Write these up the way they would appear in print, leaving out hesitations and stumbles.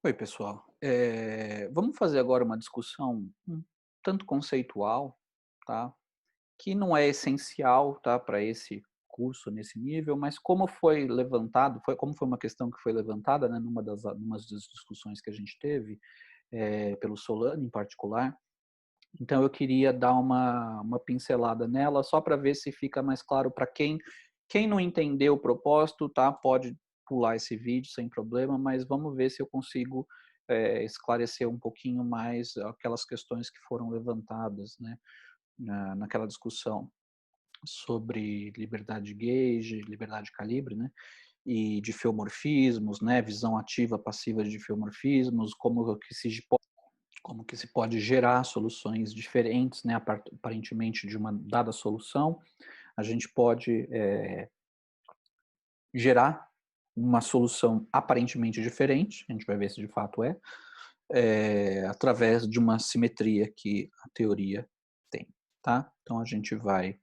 Oi, pessoal. Vamos fazer agora uma discussão um tanto conceitual, tá? Que não é essencial, tá, para esse curso nesse nível, mas como foi levantado, como foi uma questão que foi levantada, né, numa das discussões que a gente teve, pelo Solano em particular. Então eu queria dar uma pincelada nela só para ver se fica mais claro para quem não entendeu o propósito, tá, pode pular esse vídeo sem problema, mas vamos ver se eu consigo esclarecer um pouquinho mais aquelas questões que foram levantadas, né, naquela discussão sobre liberdade gauge, liberdade calibre, né, e de feomorfismos, né, visão ativa, passiva de feomorfismos, como que se pode gerar soluções diferentes, né, aparentemente de uma dada solução. A gente pode gerar uma solução aparentemente diferente, a gente vai ver se de fato através de uma simetria que a teoria tem, tá? Então a gente vai.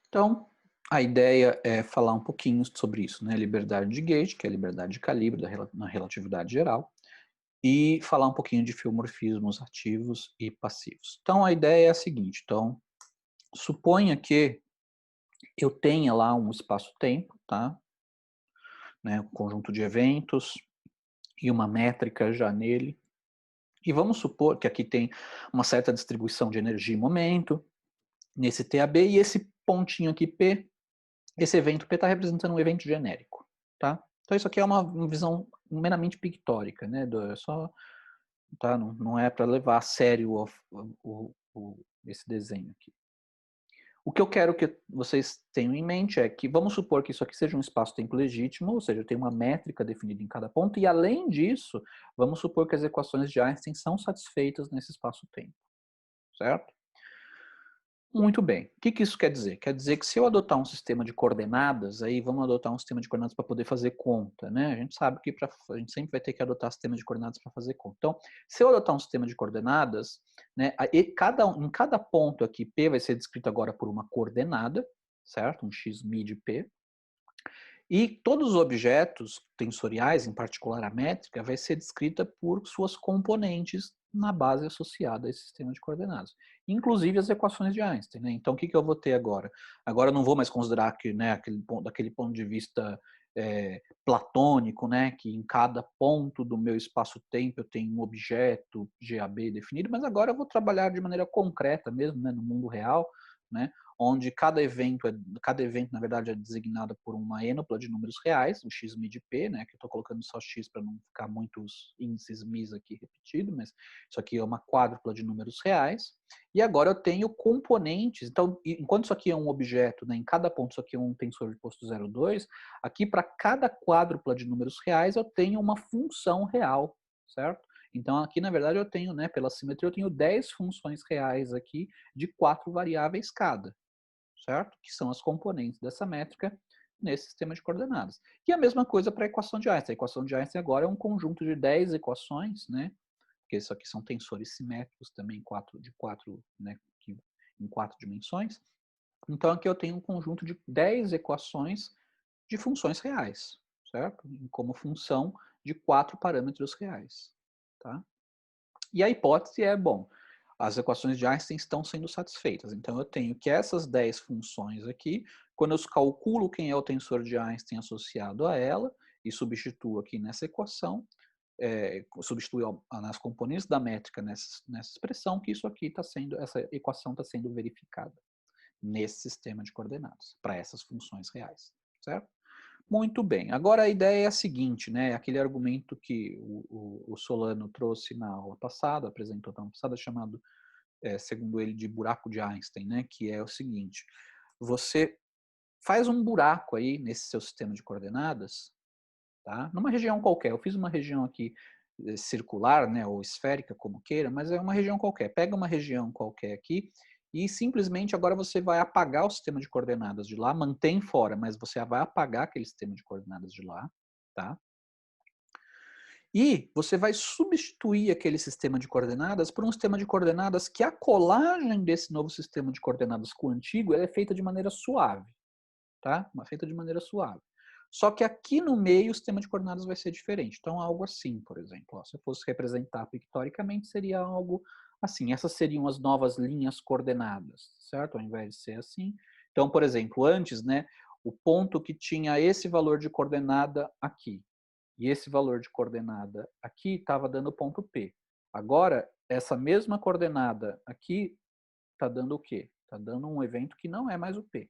Então a ideia é falar um pouquinho sobre isso, né? Liberdade de gauge, que é a liberdade de calibre na relatividade geral, e falar um pouquinho de filomorfismos ativos e passivos. Então a ideia é a seguinte, então suponha que eu tenha lá um espaço-tempo, tá? Né, um conjunto de eventos e uma métrica já nele. E vamos supor que aqui tem uma certa distribuição de energia e momento nesse TAB e esse pontinho aqui P, esse evento P está representando um evento genérico, tá? Então isso aqui é uma visão meramente pictórica, né? Só, tá? Não é para levar a sério esse desenho aqui. O que eu quero que vocês tenham em mente é que vamos supor que isso aqui seja um espaço-tempo legítimo, ou seja, tem uma métrica definida em cada ponto, e além disso, vamos supor que as equações de Einstein são satisfeitas nesse espaço-tempo, certo? Muito bem. O que isso quer dizer? Quer dizer que se eu adotar um sistema de coordenadas, aí vamos adotar um sistema de coordenadas para poder fazer conta, né? A gente sabe que a gente sempre vai ter que adotar sistema de coordenadas para fazer conta. Então, se eu adotar um sistema de coordenadas, né, em cada ponto aqui, P vai ser descrito agora por uma coordenada, certo? Um x mid P. E todos os objetos tensoriais, em particular a métrica, vai ser descrita por suas componentes na base associada a esse sistema de coordenadas, inclusive as equações de Einstein, né? Então, o que eu vou ter agora? Agora eu não vou mais considerar que, né, daquele ponto de vista platônico, né, que em cada ponto do meu espaço-tempo eu tenho um objeto GAB definido, mas agora eu vou trabalhar de maneira concreta mesmo, né, no mundo real, né, onde cada evento, na verdade, é designado por uma ênupla de números reais, o x mid p, né, que eu estou colocando só x para não ficar muitos índices mis aqui repetido, mas isso aqui é uma quádrupla de números reais, e agora eu tenho componentes, então, enquanto isso aqui é um objeto, né, em cada ponto isso aqui é um tensor de posto 0,2, aqui para cada quádrupla de números reais eu tenho uma função real, certo? Então aqui, na verdade, eu tenho, né, pela simetria, eu tenho 10 funções reais aqui de 4 variáveis cada, certo? Que são as componentes dessa métrica nesse sistema de coordenadas. E a mesma coisa para a equação de Einstein. A equação de Einstein agora é um conjunto de 10 equações, né? Porque isso aqui são tensores simétricos também, né, em 4 dimensões. Então aqui eu tenho um conjunto de 10 equações de funções reais, certo? Como função de 4 parâmetros reais, tá? E a hipótese é, bom, as equações de Einstein estão sendo satisfeitas. Então eu tenho que essas 10 funções aqui, quando eu calculo quem é o tensor de Einstein associado a ela, e substituo aqui nessa equação, substituo nas componentes da métrica nessa expressão, que isso aqui está sendo, essa equação está sendo verificada nesse sistema de coordenadas, para essas funções reais, certo? Muito bem. Agora a ideia é a seguinte, né? Aquele argumento que o Solano trouxe na aula passada, apresentou na aula passada, chamado, segundo ele, de buraco de Einstein, né? Que é o seguinte: você faz um buraco aí nesse seu sistema de coordenadas, tá? Numa região qualquer. Eu fiz uma região aqui circular, né? Ou esférica, como queira, mas é uma região qualquer. Pega uma região qualquer aqui e simplesmente agora você vai apagar o sistema de coordenadas de lá, mantém fora, mas você vai apagar aquele sistema de coordenadas de lá, tá? E você vai substituir aquele sistema de coordenadas por um sistema de coordenadas que a colagem desse novo sistema de coordenadas com o antigo é feita de maneira suave, tá? Feita de maneira suave. Só que aqui no meio o sistema de coordenadas vai ser diferente. Então, algo assim, por exemplo. Ó, se eu fosse representar pictoricamente, seria algo assim. Essas seriam as novas linhas coordenadas, certo? Ao invés de ser assim. Então, por exemplo, antes, né, o ponto que tinha esse valor de coordenada aqui e esse valor de coordenada aqui estava dando o ponto P. Agora, essa mesma coordenada aqui está dando o quê? Está dando um evento que não é mais o P,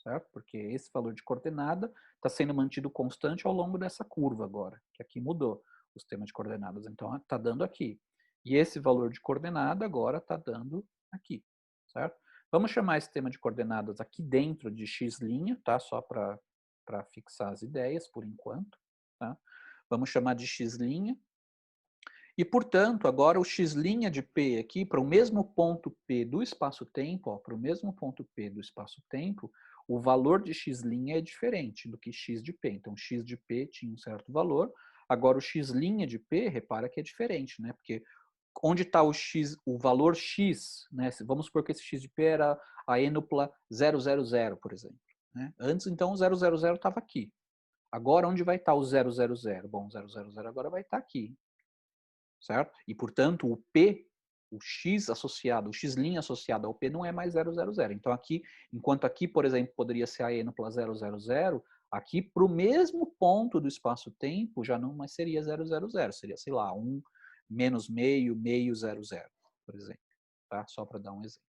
certo? Porque esse valor de coordenada está sendo mantido constante ao longo dessa curva agora, que aqui mudou o sistema de coordenadas. Então, está dando aqui. E esse valor de coordenada agora está dando aqui, certo? Vamos chamar esse sistema de coordenadas aqui dentro de x', tá? Só para fixar as ideias por enquanto, tá? Vamos chamar de x'. E, portanto, agora o x' de P aqui, para o mesmo ponto P do espaço-tempo, para o mesmo ponto P do espaço-tempo, o valor de x' é diferente do que x de P. Então, x de P tinha um certo valor, agora o x' de P, repara que é diferente, né? Porque onde está o x, o valor x, né? Vamos supor que esse x de P era a ênupla 000, por exemplo. Né? Antes, então, o 000 estava aqui. Agora, onde vai estar o 000? Bom, o 000 agora vai estar aqui, certo? E, portanto, o P, o X associado, o X' associado ao P não é mais 000. Então, aqui, enquanto aqui, por exemplo, poderia ser a ênupla 000, aqui, para o mesmo ponto do espaço-tempo, já não mais seria 000. Seria, sei lá, 1 menos meio, meio, 00, por exemplo. Tá? Só para dar um exemplo.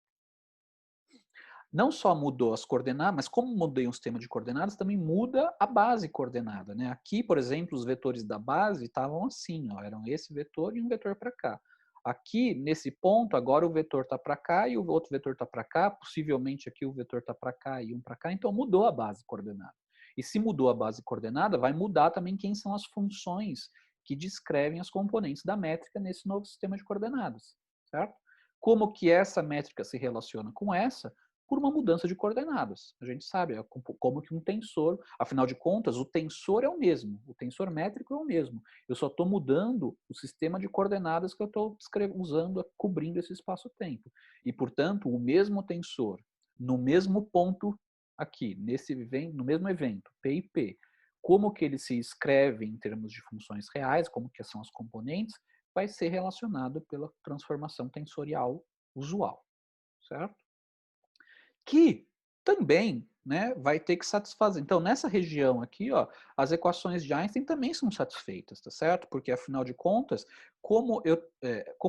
Não só mudou as coordenadas, mas como mudei um sistema de coordenadas, também muda a base coordenada. Né? Aqui, por exemplo, os vetores da base estavam assim, ó, eram esse vetor e um vetor para cá. Aqui, nesse ponto, agora o vetor está para cá e o outro vetor está para cá, possivelmente aqui o vetor está para cá e um para cá, então mudou a base coordenada. E se mudou a base coordenada, vai mudar também quem são as funções que descrevem as componentes da métrica nesse novo sistema de coordenadas, certo? Como que essa métrica se relaciona com essa? Por uma mudança de coordenadas. A gente sabe, é como que um tensor, afinal de contas, o tensor é o mesmo, o tensor métrico é o mesmo. Eu só estou mudando o sistema de coordenadas que eu estou usando, cobrindo esse espaço-tempo. E, portanto, o mesmo tensor, no mesmo ponto aqui, no mesmo evento, P e P, como que ele se escreve em termos de funções reais, como que são as componentes, vai ser relacionado pela transformação tensorial usual, certo? Que também, né, vai ter que satisfazer. Então, nessa região aqui, ó, as equações de Einstein também são satisfeitas, tá certo? Porque, afinal de contas, como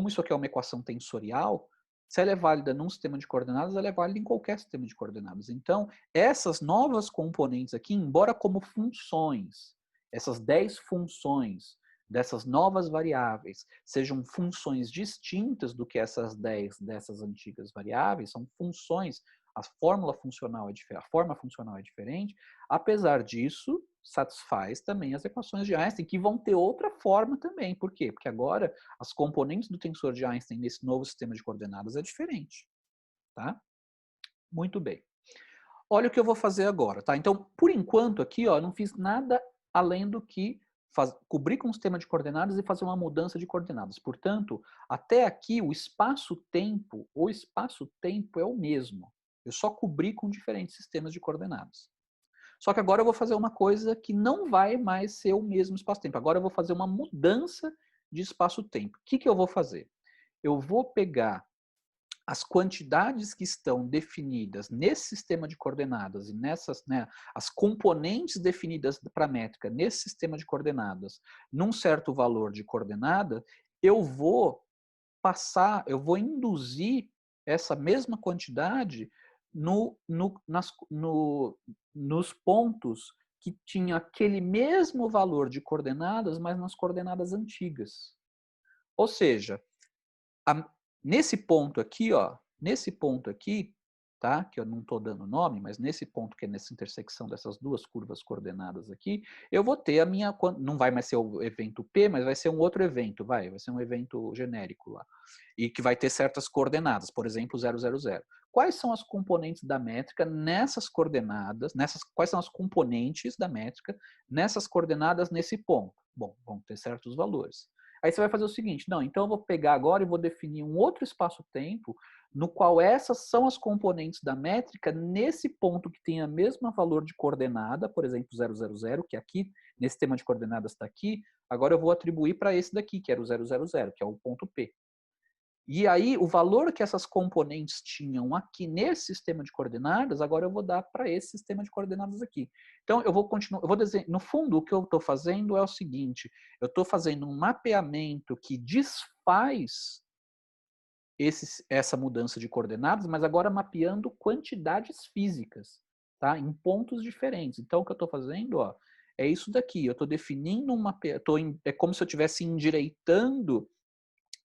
isso aqui é uma equação tensorial, se ela é válida num sistema de coordenadas, ela é válida em qualquer sistema de coordenadas. Então, essas novas componentes aqui, embora como funções, essas 10 funções dessas novas variáveis sejam funções distintas do que essas 10 dessas antigas variáveis, são funções, a forma funcional é diferente, apesar disso, satisfaz também as equações de Einstein, que vão ter outra forma também. Por quê? Porque agora as componentes do tensor de Einstein nesse novo sistema de coordenadas é diferente. Tá? Muito bem. Olha o que eu vou fazer agora. Tá? Então, por enquanto aqui, ó, eu não fiz nada além do que cobrir com o sistema de coordenadas e fazer uma mudança de coordenadas. Portanto, até aqui o espaço-tempo é o mesmo. Eu só cobri com diferentes sistemas de coordenadas. Só que agora eu vou fazer uma coisa que não vai mais ser o mesmo espaço-tempo. Agora eu vou fazer uma mudança de espaço-tempo. O que eu vou fazer? Eu vou pegar as quantidades que estão definidas nesse sistema de coordenadas e nessas, né, as componentes definidas para a métrica nesse sistema de coordenadas, num certo valor de coordenada, eu vou induzir essa mesma quantidade nos pontos que tinha aquele mesmo valor de coordenadas, mas nas coordenadas antigas. Ou seja, a, nesse ponto aqui, ó, nesse ponto aqui, tá? Que eu não estou dando nome, mas nesse ponto que é nessa intersecção dessas duas curvas coordenadas aqui, eu vou ter a minha, não vai mais ser o evento P, mas vai ser um outro evento, vai ser um evento genérico lá, e que vai ter certas coordenadas, por exemplo, 000. Quais são as componentes da métrica nessas coordenadas, quais são as componentes da métrica nessas coordenadas nesse ponto? Bom, vão ter certos valores. Aí você vai fazer o seguinte, não, então eu vou pegar agora e vou definir um outro espaço-tempo no qual essas são as componentes da métrica nesse ponto que tem a mesma valor de coordenada, por exemplo, 000, que aqui, nesse tema de coordenadas está aqui, agora eu vou atribuir para esse daqui, que era o 000, que é o ponto P. E aí, o valor que essas componentes tinham aqui nesse sistema de coordenadas, agora eu vou dar para esse sistema de coordenadas aqui. Então, eu vou continuar, eu vou desenhar, no fundo, o que eu estou fazendo é o seguinte, eu estou fazendo um mapeamento que desfaz essa mudança de coordenadas, mas agora mapeando quantidades físicas, tá? Em pontos diferentes. Então, o que eu estou fazendo, ó, é isso daqui. Eu estou definindo é como se eu estivesse endireitando.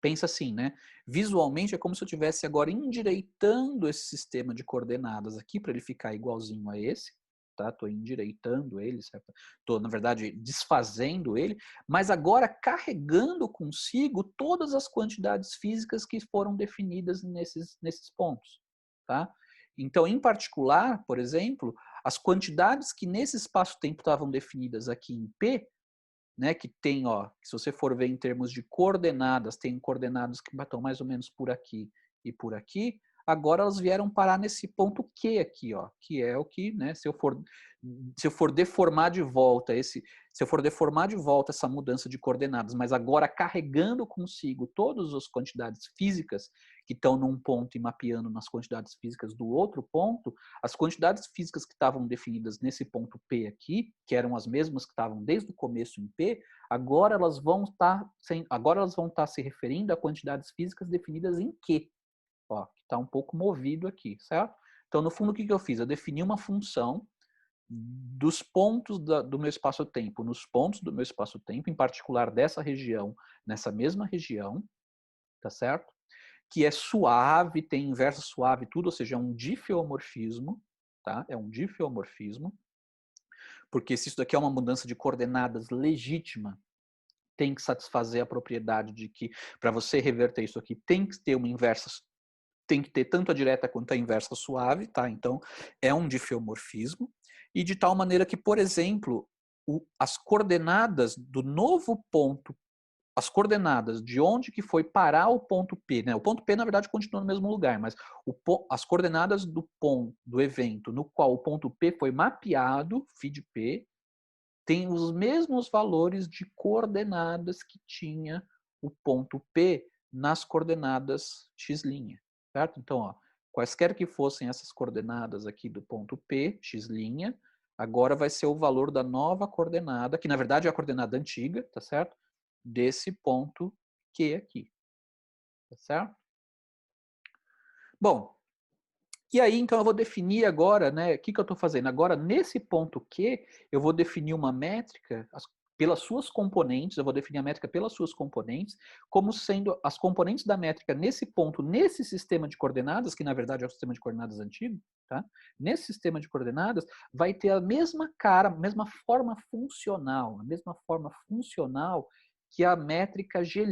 Pensa assim, né? Visualmente é como se eu estivesse agora endireitando esse sistema de coordenadas aqui para ele ficar igualzinho a esse, tá? Estou endireitando ele, certo? Estou, na verdade, desfazendo ele, mas agora carregando consigo todas as quantidades físicas que foram definidas nesses pontos, tá? Então, em particular, por exemplo, as quantidades que nesse espaço-tempo estavam definidas aqui em P, né, que tem, ó, se você for ver em termos de coordenadas, tem coordenadas que estão mais ou menos por aqui e por aqui, agora elas vieram parar nesse ponto Q aqui, ó, que é o que, né, se eu for deformar de volta essa mudança de coordenadas, mas agora carregando consigo todas as quantidades físicas que estão num ponto e mapeando nas quantidades físicas do outro ponto, as quantidades físicas que estavam definidas nesse ponto P aqui, que eram as mesmas que estavam desde o começo em P, agora elas vão estar se referindo a quantidades físicas definidas em Q, ó, que está um pouco movido aqui, certo? Então, no fundo, o que eu fiz? Eu defini uma função dos pontos do meu espaço-tempo, nos pontos do meu espaço-tempo, em particular dessa região, nessa mesma região, tá certo? Que é suave, tem inverso suave, tudo, ou seja, é um difeomorfismo, tá? É um difeomorfismo, porque se isso daqui é uma mudança de coordenadas legítima, tem que satisfazer a propriedade de que, para você reverter isso aqui, tem que ter uma inversa, tem que ter tanto a direta quanto a inversa suave, tá? Então, é um difeomorfismo, e de tal maneira que, por exemplo, as coordenadas do novo ponto, as coordenadas de onde que foi parar o ponto P, né? O ponto P, na verdade, continua no mesmo lugar, mas as coordenadas do ponto, do evento no qual o ponto P foi mapeado, feed P, tem os mesmos valores de coordenadas que tinha o ponto P nas coordenadas x', certo? Então, ó, quaisquer que fossem essas coordenadas aqui do ponto P, x', agora vai ser o valor da nova coordenada, que na verdade é a coordenada antiga, tá certo? Desse ponto Q aqui, tá certo? Bom, e aí então eu vou definir agora, né, o que eu estou fazendo? Agora, nesse ponto Q, eu vou definir uma métrica pelas suas componentes, eu vou definir a métrica pelas suas componentes, como sendo as componentes da métrica nesse ponto, nesse sistema de coordenadas, que na verdade é o sistema de coordenadas antigo, tá? Nesse sistema de coordenadas, vai ter a mesma cara, a mesma forma funcional, que a métrica G',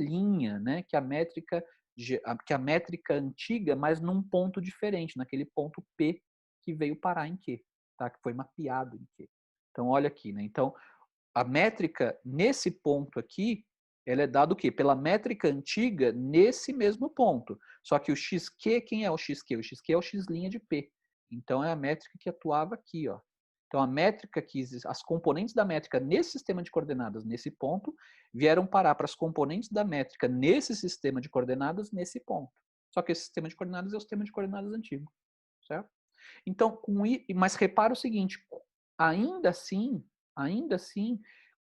né? Que a métrica antiga, mas num ponto diferente, naquele ponto P que veio parar em Q, tá? Que foi mapeado em Q. Então, olha aqui, né? Então, a métrica nesse ponto aqui, ela é dada o quê? Pela métrica antiga nesse mesmo ponto. Só que o xq, quem é o xq? O xq é o x' de P. Então, é a métrica que atuava aqui, ó. Então, a métrica que as componentes da métrica nesse sistema de coordenadas, nesse ponto, vieram parar para as componentes da métrica nesse sistema de coordenadas, nesse ponto. Só que esse sistema de coordenadas é o sistema de coordenadas antigo, certo? Então, mas repara o seguinte, ainda assim,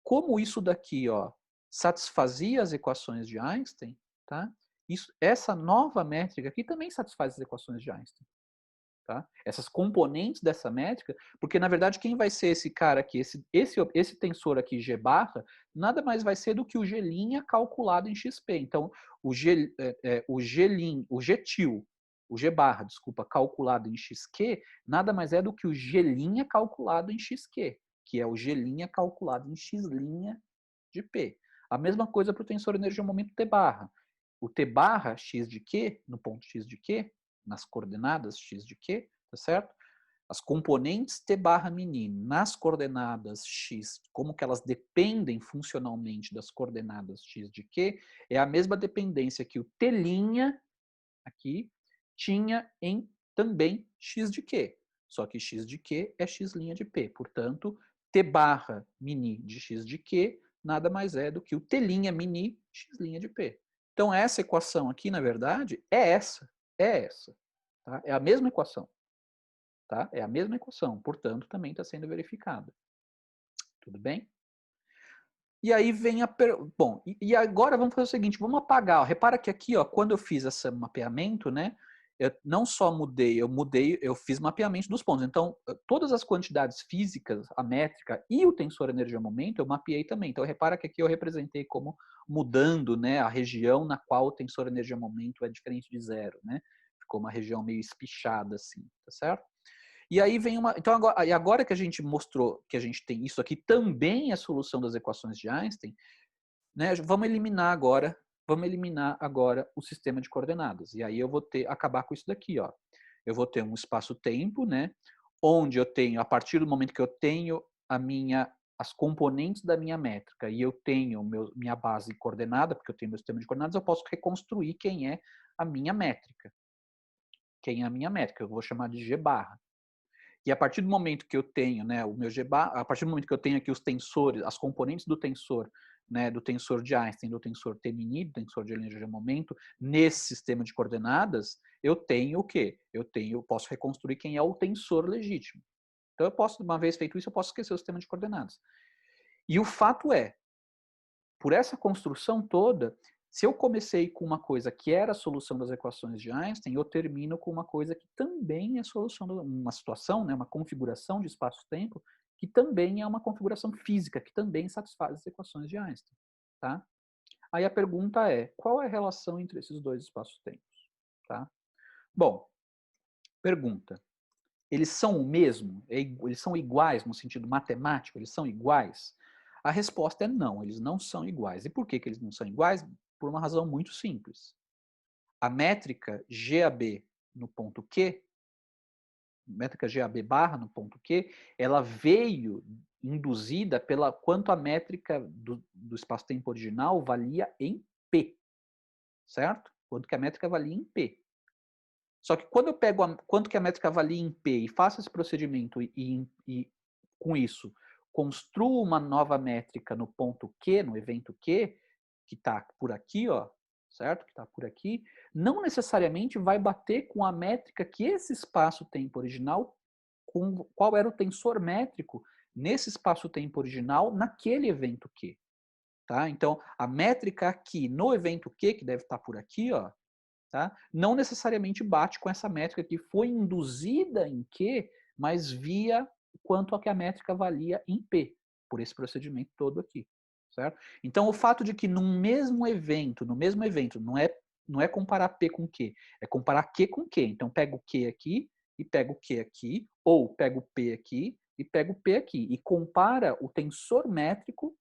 como isso daqui, ó, satisfazia as equações de Einstein, tá? Essa nova métrica aqui também satisfaz as equações de Einstein. Tá? Essas componentes dessa métrica, porque na verdade quem vai ser esse cara aqui, esse tensor aqui G barra, nada mais vai ser do que o G' calculado em XP. Então, o G til, o G barra, desculpa, calculado em XQ, nada mais é do que o G' calculado em XQ, que é o G' calculado em X' de P. A mesma coisa para o tensor energia-momento T barra. O T barra x de Q, no ponto x de Q, nas coordenadas x de Q, tá certo? As componentes T barra mini nas coordenadas x, como que elas dependem funcionalmente das coordenadas x de Q, é a mesma dependência que o T' aqui tinha em também x de q. Só que x de q é x' de p. Portanto, t barra mini de x de q nada mais é do que o t' mini x' de p. Então, essa equação aqui, na verdade, é essa. É essa. Tá? É a mesma equação. Tá? É a mesma equação. Portanto, também está sendo verificada. Tudo bem? E aí vem a... Bom, e agora vamos fazer o seguinte, vamos apagar. Ó. Repara que aqui, ó, quando eu fiz esse mapeamento, né, eu não só mudei, eu fiz mapeamento dos pontos. Então, todas as quantidades físicas, a métrica e o tensor energia-momento, eu mapeei também. Então, repara que aqui eu representei como mudando, né, a região na qual o tensor energia-momento é diferente de zero, né? Ficou uma região meio espichada assim, tá certo? E aí vem uma... Então, agora que a gente mostrou que a gente tem isso aqui também é a solução das equações de Einstein, né, vamos eliminar agora o sistema de coordenadas. E aí eu vou acabar com isso daqui, ó. Eu vou ter um espaço-tempo, né, onde eu tenho, a partir do momento que eu tenho as componentes da minha métrica e eu tenho minha base coordenada, porque eu tenho meu sistema de coordenadas, eu posso reconstruir quem é a minha métrica. Quem é a minha métrica? Eu vou chamar de G barra. E a partir do momento que eu tenho, né, o meu G-bar, a partir do momento que eu tenho aqui os tensores, as componentes do tensor, né, do tensor de Einstein, do tensor T-mini, do tensor de energia de momento, nesse sistema de coordenadas, eu tenho o quê? Eu posso reconstruir quem é o tensor legítimo. Então eu posso, uma vez feito isso, eu posso esquecer o sistema de coordenadas. E o fato é, por essa construção toda, se eu comecei com uma coisa que era a solução das equações de Einstein, eu termino com uma coisa que também é solução, uma situação, né, uma configuração de espaço-tempo, que também é uma configuração física, que também satisfaz as equações de Einstein. Tá? Aí a pergunta é, qual é a relação entre esses dois espaços-tempos? Tá? Bom, pergunta, eles são o mesmo? Eles são iguais no sentido matemático? Eles são iguais? A resposta é não, eles não são iguais. E por que eles não são iguais? Por uma razão muito simples. A métrica GAB no ponto Q, métrica GAB barra no ponto Q, ela veio induzida pela quanto a métrica do espaço-tempo original valia em P, certo? Quanto que a métrica valia em P. Só que quando eu pego quanto que a métrica valia em P e faço esse procedimento e com isso construo uma nova métrica no ponto Q, no evento Q, que está por aqui, ó, certo? Que está por aqui, não necessariamente vai bater com a métrica que esse espaço-tempo original, com qual era o tensor métrico nesse espaço-tempo original naquele evento Q. Tá? Então, a métrica aqui no evento Q, que deve estar por aqui, ó, tá? Não necessariamente bate com essa métrica que foi induzida em Q, mas via quanto a que a métrica valia em P, por esse procedimento todo aqui. Certo? Então, o fato de que no mesmo evento, não é comparar P com Q, é comparar Q com Q. Então, pego o Q aqui e pego o Q aqui, ou pego o P aqui e pego o P aqui, e compara o tensor métrico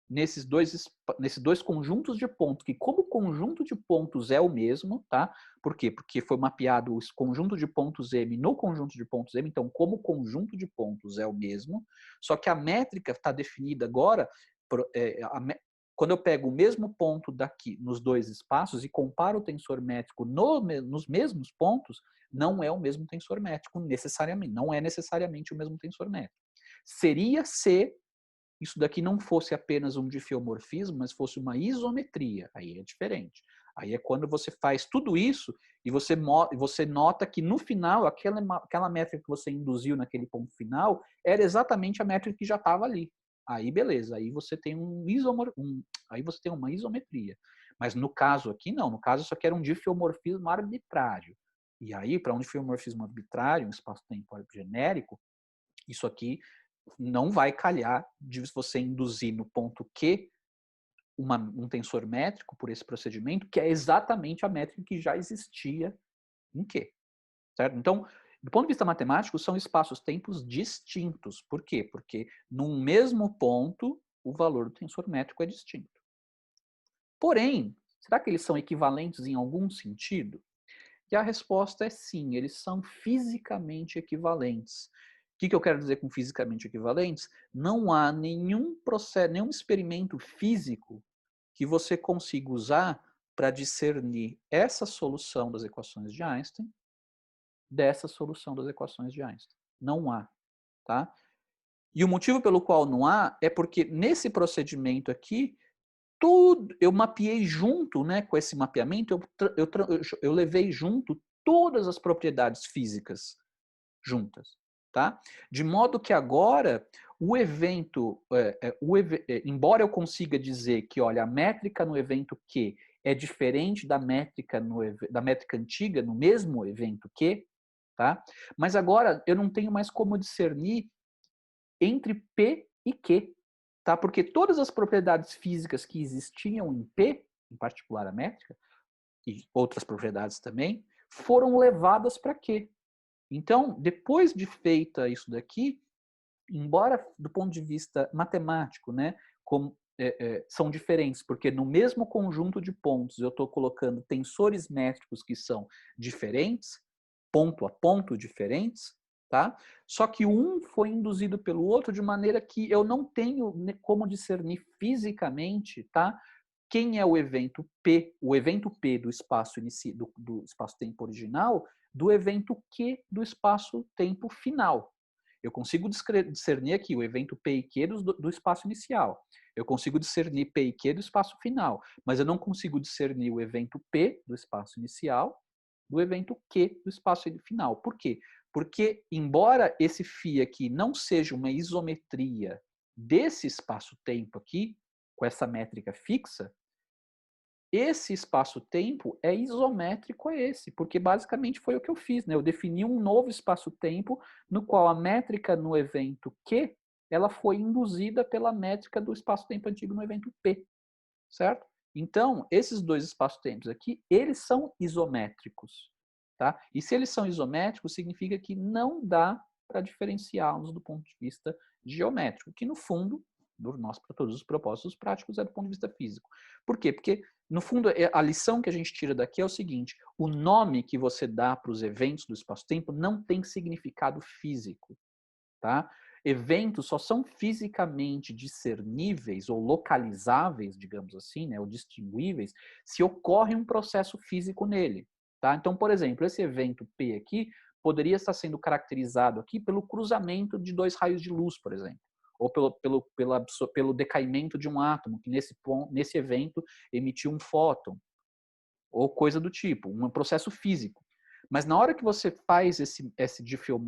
nesses dois conjuntos de pontos, que como o conjunto de pontos é o mesmo, tá? Por quê? Porque foi mapeado o conjunto de pontos M no conjunto de pontos M, então como o conjunto de pontos é o mesmo, só que a métrica está definida agora, quando eu pego o mesmo ponto daqui nos dois espaços e comparo o tensor métrico nos mesmos pontos, não é o mesmo tensor métrico necessariamente, não é necessariamente o mesmo tensor métrico. Seria se isso daqui não fosse apenas um difiomorfismo, mas fosse uma isometria. Aí é diferente. Aí é quando você faz tudo isso e você nota que no final, aquela métrica que você induziu naquele ponto final era exatamente a métrica que já estava ali. Aí beleza, aí você tem aí você tem uma isometria. Mas no caso aqui não, no caso isso aqui era um difiomorfismo arbitrário. E aí, para um difiomorfismo arbitrário, um espaço-tempo genérico, isso aqui não vai calhar de você induzir no ponto Q um tensor métrico por esse procedimento, que é exatamente a métrica que já existia em Q. Certo? Então, do ponto de vista matemático, são espaços-tempos distintos. Por quê? Porque num mesmo ponto, o valor do tensor métrico é distinto. Porém, será que eles são equivalentes em algum sentido? E a resposta é sim, eles são fisicamente equivalentes. O que eu quero dizer com fisicamente equivalentes? Não há nenhum processo, nenhum experimento físico que você consiga usar para discernir essa solução das equações de Einstein dessa solução das equações de Einstein. Não há, tá? E o motivo pelo qual não há é porque nesse procedimento aqui, tudo eu mapeei junto, né, com esse mapeamento, eu levei junto todas as propriedades físicas juntas, tá? De modo que agora o evento, embora eu consiga dizer que, olha, a métrica no evento Q é diferente da métrica, da métrica antiga no mesmo evento Q, tá? Mas agora eu não tenho mais como discernir entre P e Q, tá? Porque todas as propriedades físicas que existiam em P, em particular a métrica, e outras propriedades também, foram levadas para Q. Então, depois de feita isso daqui, embora do ponto de vista matemático, né, são diferentes, porque no mesmo conjunto de pontos eu estou colocando tensores métricos que são diferentes, ponto a ponto diferentes, tá? Só que um foi induzido pelo outro de maneira que eu não tenho como discernir fisicamente, tá? Quem é o evento P do espaço do espaço-tempo original, do evento Q do espaço-tempo final. Eu consigo discernir aqui o evento P e Q do espaço inicial. Eu consigo discernir P e Q do espaço final, mas eu não consigo discernir o evento P do espaço inicial do evento Q do espaço final. Por quê? Porque, embora esse φ aqui não seja uma isometria desse espaço-tempo aqui, com essa métrica fixa, esse espaço-tempo é isométrico a esse, porque basicamente foi o que eu fiz, né? Eu defini um novo espaço-tempo no qual a métrica no evento Q, ela foi induzida pela métrica do espaço-tempo antigo no evento P, certo? Então, esses dois espaços-tempos aqui, eles são isométricos, tá? E se eles são isométricos, significa que não dá para diferenciá-los do ponto de vista geométrico, que no fundo, para todos os propósitos práticos, é do ponto de vista físico. Por quê? Porque, no fundo, a lição que a gente tira daqui é o seguinte: o nome que você dá para os eventos do espaço-tempo não tem significado físico, tá? Eventos só são fisicamente discerníveis ou localizáveis, digamos assim, né, ou distinguíveis, se ocorre um processo físico nele, tá? Então, por exemplo, esse evento P aqui poderia estar sendo caracterizado aqui pelo cruzamento de dois raios de luz, por exemplo, ou pelo decaimento de um átomo, que nesse evento emitiu um fóton, ou coisa do tipo, um processo físico. Mas na hora que você faz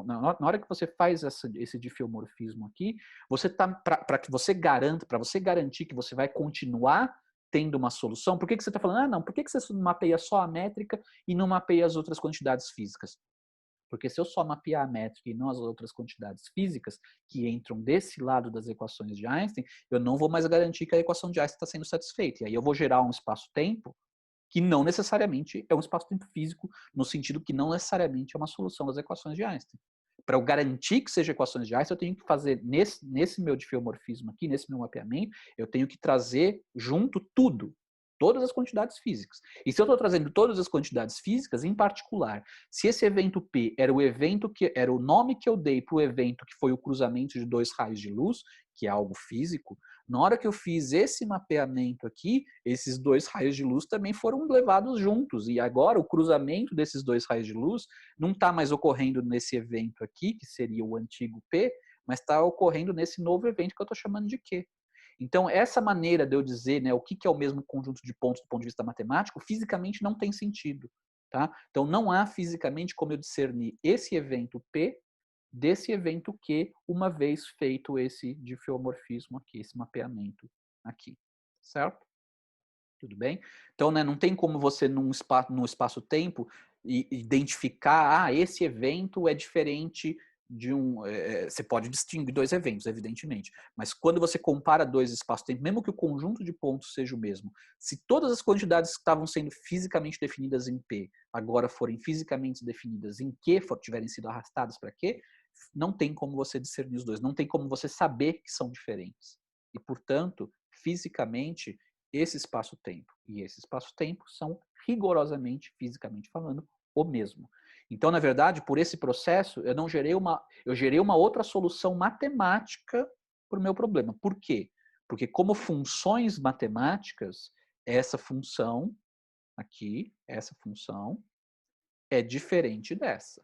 na hora que você faz esse difiomorfismo aqui, você tá para que você garanta, para você garantir que você vai continuar tendo uma solução. Por que você está falando? Ah, não. Por que você mapeia só a métrica e não mapeia as outras quantidades físicas? Porque se eu só mapear a métrica e não as outras quantidades físicas que entram desse lado das equações de Einstein, eu não vou mais garantir que a equação de Einstein está sendo satisfeita. E aí eu vou gerar um espaço-tempo que não necessariamente é um espaço-tempo físico, no sentido que não necessariamente é uma solução das equações de Einstein. Para eu garantir que seja equações de Einstein, eu tenho que fazer, nesse meu difiomorfismo aqui, nesse meu mapeamento, eu tenho que trazer junto tudo, todas as quantidades físicas. E se eu estou trazendo todas as quantidades físicas, em particular, se esse evento P era o nome que eu dei para o evento que foi o cruzamento de dois raios de luz, que é algo físico, na hora que eu fiz esse mapeamento aqui, esses dois raios de luz também foram levados juntos. E agora o cruzamento desses dois raios de luz não está mais ocorrendo nesse evento aqui, que seria o antigo P, mas está ocorrendo nesse novo evento que eu estou chamando de Q. Então, essa maneira de eu dizer, né, o que é o mesmo conjunto de pontos do ponto de vista matemático, fisicamente não tem sentido. Tá? Então, não há fisicamente como eu discernir esse evento P desse evento Q, uma vez feito esse difiomorfismo aqui, esse mapeamento aqui. Certo? Tudo bem? Então, né, não tem como você, num espaço-tempo, identificar, esse evento é diferente de você pode distinguir dois eventos, evidentemente. Mas quando você compara dois espaços-tempo, mesmo que o conjunto de pontos seja o mesmo, se todas as quantidades que estavam sendo fisicamente definidas em P agora forem fisicamente definidas em Q, tiverem sido arrastadas para Q, não tem como você discernir os dois, não tem como você saber que são diferentes. E, portanto, fisicamente, esse espaço-tempo e esse espaço-tempo são rigorosamente, fisicamente falando, o mesmo. Então, na verdade, por esse processo, eu gerei uma outra solução matemática para o meu problema. Por quê? Porque como funções matemáticas, essa função aqui, essa função, é diferente dessa.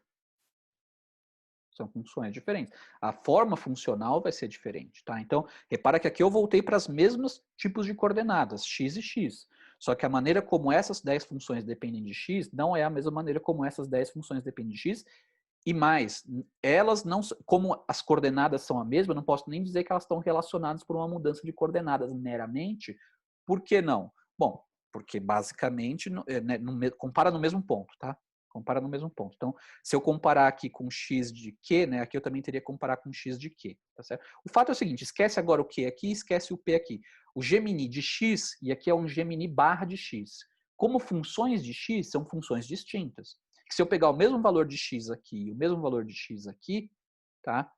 São funções diferentes. A forma funcional vai ser diferente, tá? Então, repara que aqui eu voltei para os mesmos tipos de coordenadas, x e x. Só que a maneira como essas 10 funções dependem de x não é a mesma maneira como essas 10 funções dependem de x. E mais, elas não, como as coordenadas são a mesma, eu não posso nem dizer que elas estão relacionadas por uma mudança de coordenadas meramente. Por que não? Bom, porque basicamente né, compara no mesmo ponto, tá? Compara no mesmo ponto. Então, se eu comparar aqui com x de q, né, aqui eu também teria que comparar com x de q, tá certo? O fato é o seguinte, esquece agora o q aqui, esquece o p aqui. O gemini de x, e aqui é um gemini barra de x. Como funções de x são funções distintas. Se eu pegar o mesmo valor de x aqui e o mesmo valor de x aqui, tá?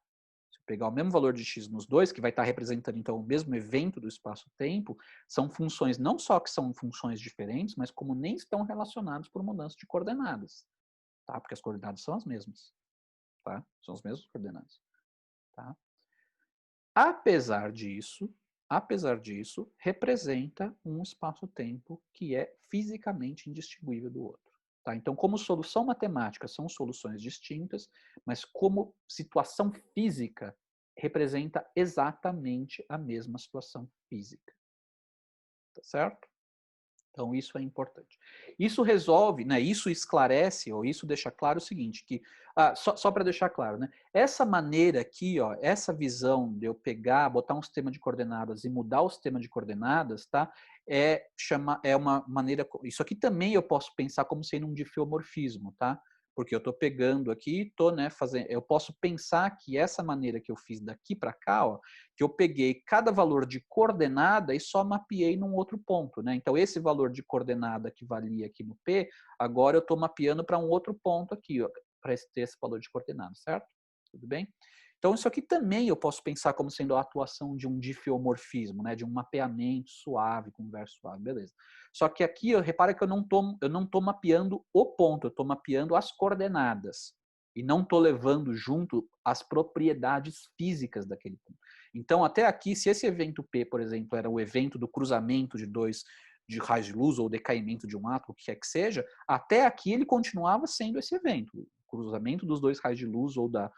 Se eu pegar o mesmo valor de x nos dois, que vai estar representando então o mesmo evento do espaço-tempo, são funções não só que são funções diferentes, mas como nem estão relacionadas por mudança de coordenadas, tá? Porque as coordenadas são as mesmas, tá? São as mesmas coordenadas, tá? Apesar disso, representa um espaço-tempo que é fisicamente indistinguível do outro. Tá? Então, como solução matemática, são soluções distintas, mas como situação física, representa exatamente a mesma situação física. Tá certo? Então, isso é importante. Isso resolve, né, isso esclarece, ou isso deixa claro o seguinte, que, só para deixar claro, né, essa maneira aqui, ó, essa visão de eu pegar, botar um sistema de coordenadas e mudar o sistema de coordenadas, tá, é uma maneira, isso aqui também eu posso pensar como sendo um diffeomorfismo, tá? Porque eu estou pegando aqui, né, fazendo, eu posso pensar que essa maneira que eu fiz daqui para cá, ó, que eu peguei cada valor de coordenada e só mapeei num outro ponto, né? Então, esse valor de coordenada que valia aqui no P, agora eu estou mapeando para um outro ponto aqui, para ter esse valor de coordenada, certo? Tudo bem? Então, isso aqui também eu posso pensar como sendo a atuação de um diffeomorfismo, né? De um mapeamento suave, com verso suave, beleza. Só que aqui, repara que eu não tô mapeando o ponto, eu estou mapeando as coordenadas. E não estou levando junto as propriedades físicas daquele ponto. Então, até aqui, se esse evento P, por exemplo, era o evento do cruzamento de dois de raios de luz ou decaimento de um átomo, o que quer que seja, até aqui ele continuava sendo esse evento. O cruzamento dos dois raios de luz ou do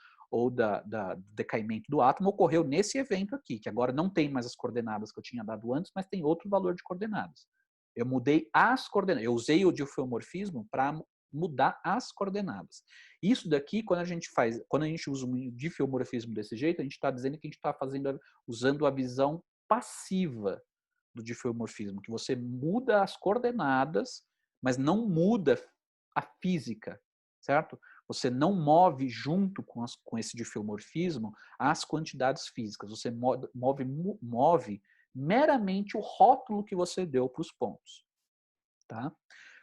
decaimento do átomo ocorreu nesse evento aqui, que agora não tem mais as coordenadas que eu tinha dado antes, mas tem outro valor de coordenadas. Eu mudei as coordenadas. Eu usei o diffeomorfismo para mudar as coordenadas. Isso daqui, quando a gente usa um diffeomorfismo desse jeito, a gente está dizendo que a gente está usando a visão passiva do diffeomorfismo, que você muda as coordenadas, mas não muda a física, certo? Você não move junto com esse diffeomorfismo as quantidades físicas, você move meramente o rótulo que você deu para os pontos, tá?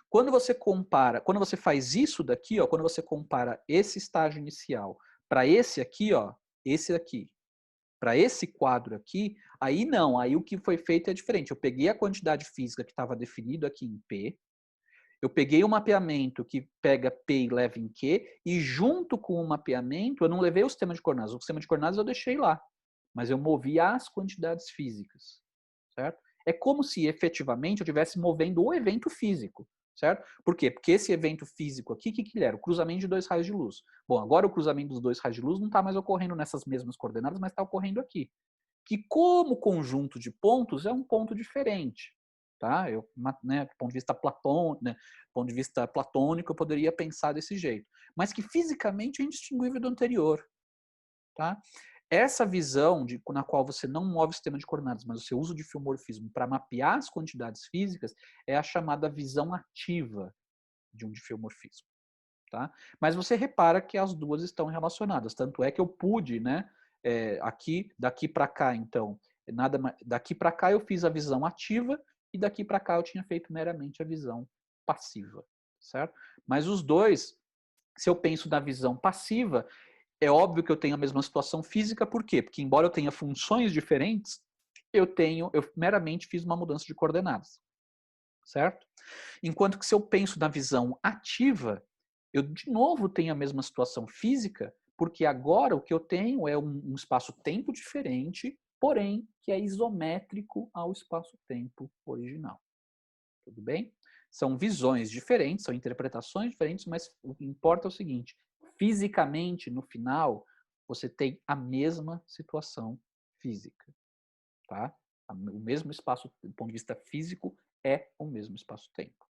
Quando você faz isso daqui, ó, quando você compara esse estágio inicial para esse aqui, ó, esse aqui, para esse quadro aqui, aí não, aí o que foi feito é diferente. Eu peguei a quantidade física que estava definido aqui em P, eu peguei o mapeamento que pega P e leva em Q, e junto com o mapeamento, eu não levei o sistema de coordenadas. O sistema de coordenadas eu deixei lá, mas eu movi as quantidades físicas, certo? É como se efetivamente eu estivesse movendo o evento físico, certo? Por quê? Porque esse evento físico aqui, o que ele era? O cruzamento de dois raios de luz. Bom, agora o cruzamento dos dois raios de luz não está mais ocorrendo nessas mesmas coordenadas, mas está ocorrendo aqui. Que como conjunto de pontos é um ponto diferente. Tá? Né, do ponto de vista platônico, eu poderia pensar desse jeito. Mas que fisicamente é indistinguível do anterior. Tá? Essa visão na qual você não move o sistema de coordenadas, mas você usa o diffeomorfismo para mapear as quantidades físicas, é a chamada visão ativa de um diffeomorfismo. Tá? Mas você repara que as duas estão relacionadas. Tanto é que eu pude, né, daqui para cá, então, daqui para cá eu fiz a visão ativa e daqui para cá eu tinha feito meramente a visão passiva, certo? Mas os dois, se eu penso na visão passiva, é óbvio que eu tenho a mesma situação física, por quê? Porque embora eu tenha funções diferentes, eu meramente fiz uma mudança de coordenadas, certo? Enquanto que se eu penso na visão ativa, eu de novo tenho a mesma situação física, porque agora o que eu tenho é um espaço-tempo diferente, porém que é isométrico ao espaço-tempo original. Tudo bem? São visões diferentes, são interpretações diferentes, mas o que importa é o seguinte: fisicamente, no final, você tem a mesma situação física, tá? O mesmo espaço, do ponto de vista físico, é o mesmo espaço-tempo.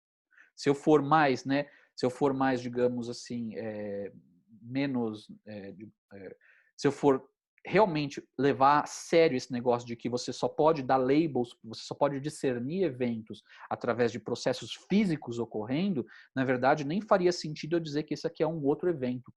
Se eu for mais, né? Se eu for mais, digamos assim, menos, se eu for realmente levar a sério esse negócio de que você só pode dar labels, você só pode discernir eventos através de processos físicos ocorrendo, na verdade, nem faria sentido eu dizer que esse aqui é um outro evento,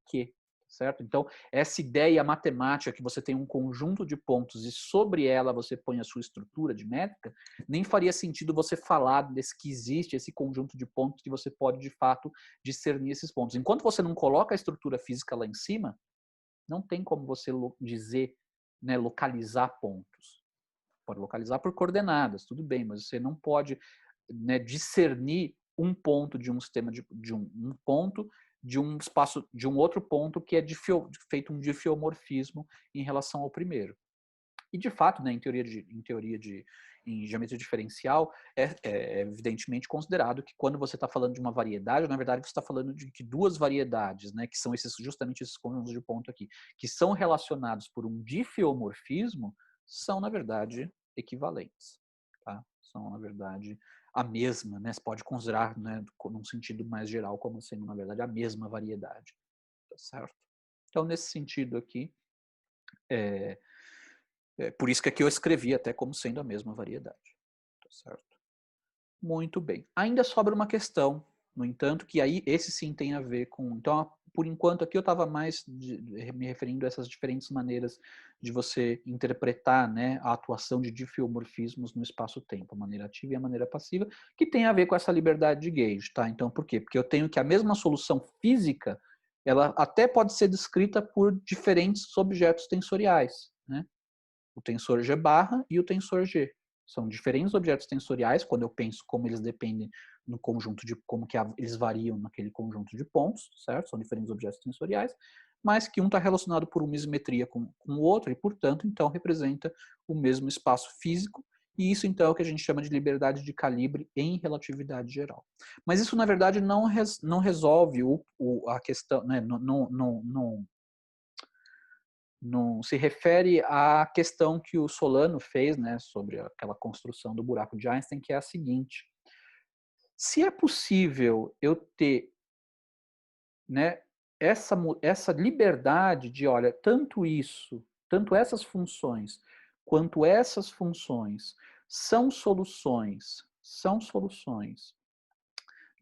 certo? Então, essa ideia matemática que você tem um conjunto de pontos e sobre ela você põe a sua estrutura de métrica, nem faria sentido você falar desse que existe esse conjunto de pontos que você pode, de fato, discernir esses pontos. Enquanto você não coloca a estrutura física lá em cima, não tem como você dizer, né, localizar pontos. Pode localizar por coordenadas, tudo bem, mas você não pode, né, discernir um ponto de um sistema de um ponto de um espaço de um outro ponto que é feito um difiomorfismo em relação ao primeiro. E de fato, né, em geometria diferencial, é evidentemente considerado que quando você está falando de uma variedade, na verdade você está falando de que duas variedades, né, que são justamente esses conjuntos de ponto aqui, que são relacionados por um difiomorfismo, são na verdade equivalentes, tá? São na verdade a mesma, né? Você pode considerar, né, num sentido mais geral, como sendo na verdade a mesma variedade, tá certo? Então nesse sentido aqui, por isso que aqui eu escrevi até como sendo a mesma variedade. Tá certo? Muito bem. Ainda sobra uma questão, no entanto, que aí esse sim tem a ver com... Então, por enquanto, aqui eu estava mais me referindo a essas diferentes maneiras de você interpretar, né, a atuação de difiomorfismos no espaço-tempo, a maneira ativa e a maneira passiva, que tem a ver com essa liberdade de gauge, tá? Então, por quê? Porque eu tenho que a mesma solução física, ela até pode ser descrita por diferentes objetos tensoriais, né? O tensor G barra e o tensor G. São diferentes objetos tensoriais, quando eu penso como eles dependem no conjunto de como que eles variam naquele conjunto de pontos, certo? São diferentes objetos tensoriais, mas que um está relacionado por uma isometria com o outro e, portanto, então representa o mesmo espaço físico, e isso então é o que a gente chama de liberdade de calibre em relatividade geral. Mas isso, na verdade, não resolve a questão, né? Não se refere à questão que o Solano fez, né, sobre aquela construção do buraco de Einstein, que é a seguinte: se é possível eu ter, né, essa liberdade de, olha, tanto essas funções quanto essas funções são soluções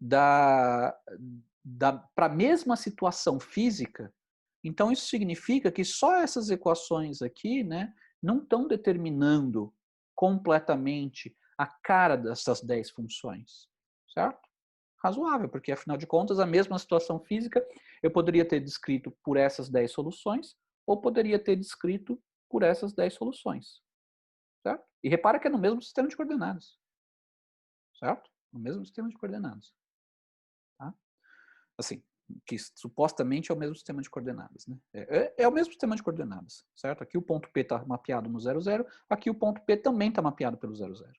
da, para a mesma situação física. Então, isso significa que só essas equações aqui, né, não estão determinando completamente a cara dessas 10 funções, certo? Razoável, porque afinal de contas, a mesma situação física eu poderia ter descrito por essas 10 soluções ou poderia ter descrito por essas 10 soluções, certo? E repara que é no mesmo sistema de coordenadas, certo? No mesmo sistema de coordenadas, tá? Assim, que supostamente é o mesmo sistema de coordenadas, né? É o mesmo sistema de coordenadas, certo? Aqui o ponto P está mapeado no 0, 0, aqui o ponto P também está mapeado pelo 0, 0,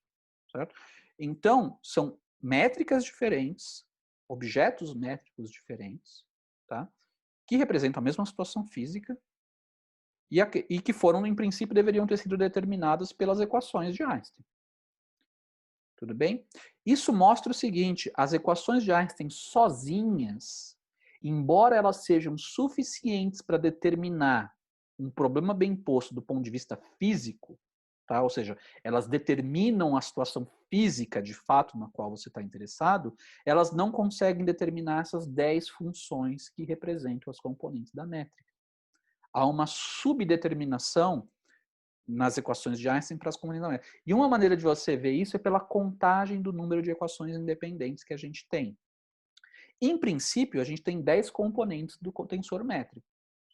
certo? Então, são métricas diferentes, objetos métricos diferentes, tá? Que representam a mesma situação física e que foram, em princípio, deveriam ter sido determinadas pelas equações de Einstein. Tudo bem? Isso mostra o seguinte: as equações de Einstein sozinhas, embora elas sejam suficientes para determinar um problema bem posto do ponto de vista físico, tá? Ou seja, elas determinam a situação física de fato na qual você está interessado, elas não conseguem determinar essas 10 funções que representam as componentes da métrica. Há uma subdeterminação nas equações de Einstein para as comunidades. E uma maneira de você ver isso é pela contagem do número de equações independentes que a gente tem. Em princípio, a gente tem 10 componentes do tensor métrico,